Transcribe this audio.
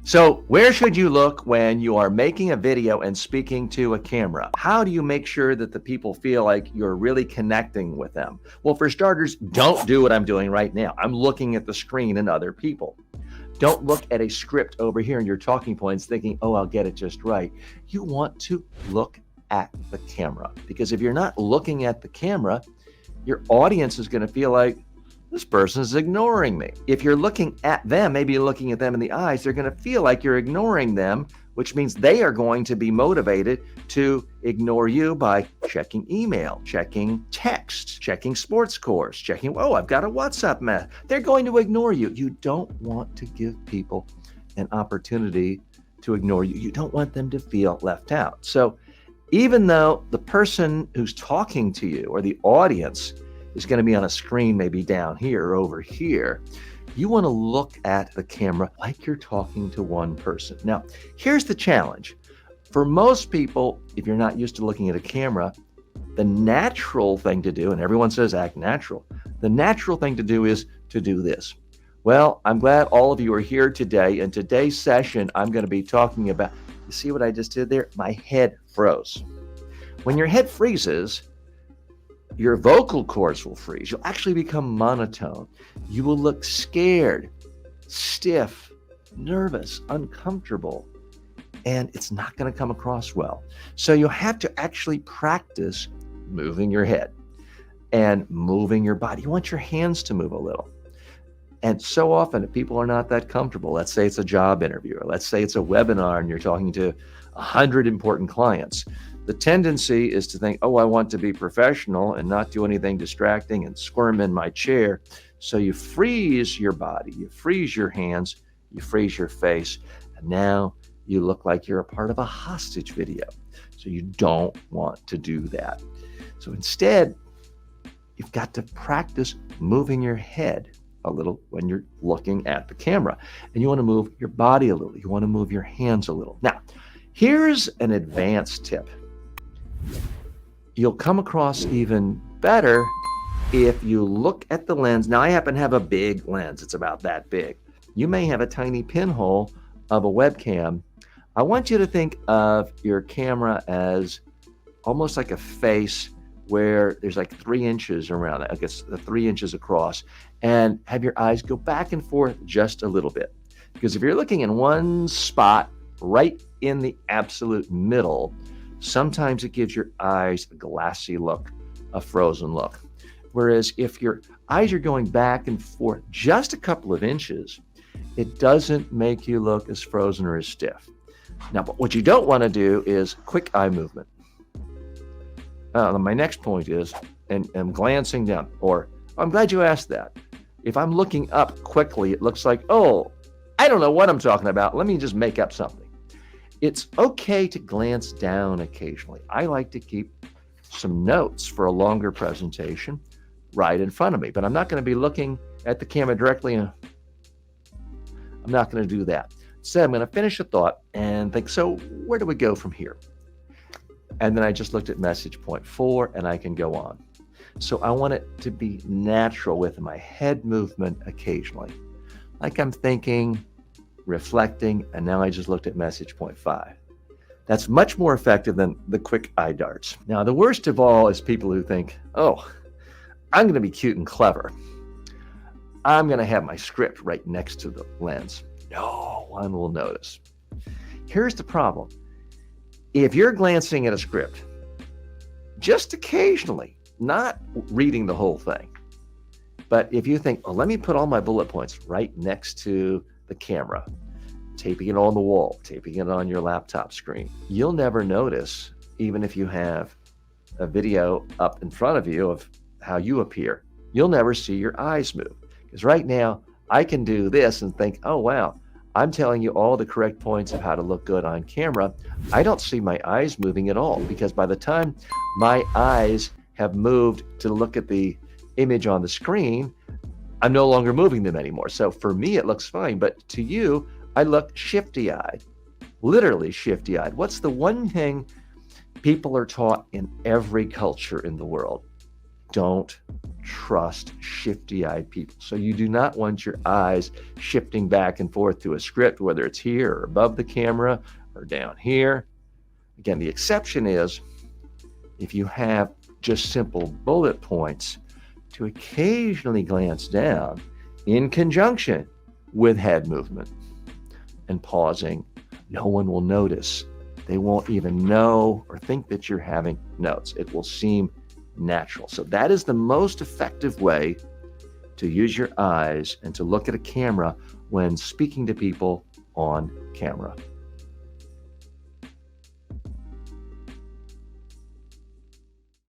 So, where should you look when you are making a video and speaking to a camera? How do you make sure that the people feel like you're really connecting with them? Well, for starters, don't do what I'm doing right now. I'm looking at the screen and other people. Don't look at a script over here and your talking points thinking, oh, I'll get it just right. You want to look at the camera, because if you're not looking at the camera, your audience is going to feel like, this person is ignoring me. If you're looking at them, maybe you're looking at them in the eyes, they're going to feel like you're ignoring them, which means they are going to be motivated to ignore you by checking email, checking text, checking sports scores, checking, oh, I've got a WhatsApp message. They're going to ignore you. You don't want to give people an opportunity to ignore you. You don't want them to feel left out. So even though the person who's talking to you or the audience is going to be on a screen maybe down here or over here, you want to look at the camera like you're talking to one person. Now, here's the challenge. For most people, if you're not used to looking at a camera, the natural thing to do, and everyone says act natural, the natural thing to do is to do this. Well, I'm glad all of you are here today. In today's session, I'm going to be talking about, you see what I just did there? My head froze. When your head freezes, your vocal cords will freeze. You'll actually become monotone. You will look scared, stiff, nervous, uncomfortable, and it's not going to come across well. So you'll have to actually practice moving your head and moving your body. You want your hands to move a little. And so often, if people are not that comfortable, let's say it's a job interview, or let's say it's a webinar and you're talking to 100 important clients, the tendency is to think, oh, I want to be professional and not do anything distracting and squirm in my chair. So you freeze your body, you freeze your hands, you freeze your face, and now you look like you're a part of a hostage video. So you don't want to do that. So instead, you've got to practice moving your head a little when you're looking at the camera. And you want to move your body a little. You want to move your hands a little. Now, here's an advanced tip. You'll come across even better if you look at the lens. Now, I happen to have a big lens. It's about that big. You may have a tiny pinhole of a webcam. I want you to think of your camera as almost like a face where there's like 3 inches around it, I guess 3 inches across, and have your eyes go back and forth just a little bit. Because if you're looking in one spot right in the absolute middle, sometimes it gives your eyes a glassy look, a frozen look. Whereas if your eyes are going back and forth just a couple of inches, it doesn't make you look as frozen or as stiff. Now, but what you don't want to do is quick eye movement. My next point is, and I'm glancing down, or I'm glad you asked that. If I'm looking up quickly, it looks like, oh, I don't know what I'm talking about. Let me just make up something. It's okay to glance down occasionally. I like to keep some notes for a longer presentation right in front of me, but I'm not going to be looking at the camera directly. I'm not going to do that. Instead, I'm going to finish a thought and think, so where do we go from here? And then I just looked at message point 4 and I can go on. So I want it to be natural with my head movement occasionally. Like I'm thinking, reflecting, and now I just looked at message point 5. That's much more effective than the quick eye darts. Now, the worst of all is people who think, oh, I'm going to be cute and clever. I'm going to have my script right next to the lens. No one will notice. Here's the problem. If you're glancing at a script, just occasionally, not reading the whole thing, but if you think, oh, let me put all my bullet points right next to the camera, taping it on the wall, taping it on your laptop screen, you'll never notice, even if you have a video up in front of you of how you appear, you'll never see your eyes move. Because right now, I can do this and think, oh, wow, I'm telling you all the correct points of how to look good on camera. I don't see my eyes moving at all, because by the time my eyes have moved to look at the image on the screen, I'm no longer moving them anymore. So for me, it looks fine. But to you, I look shifty-eyed, literally shifty-eyed. What's the one thing people are taught in every culture in the world? don't trust shifty-eyed people. So you do not want your eyes shifting back and forth to a script, whether it's here or above the camera or down here. Again, the exception is if you have just simple bullet points to occasionally glance down in conjunction with head movement and pausing. No one will notice. They won't even know or think that you're having notes. It will seem natural. So that is the most effective way to use your eyes and to look at a camera when speaking to people on camera.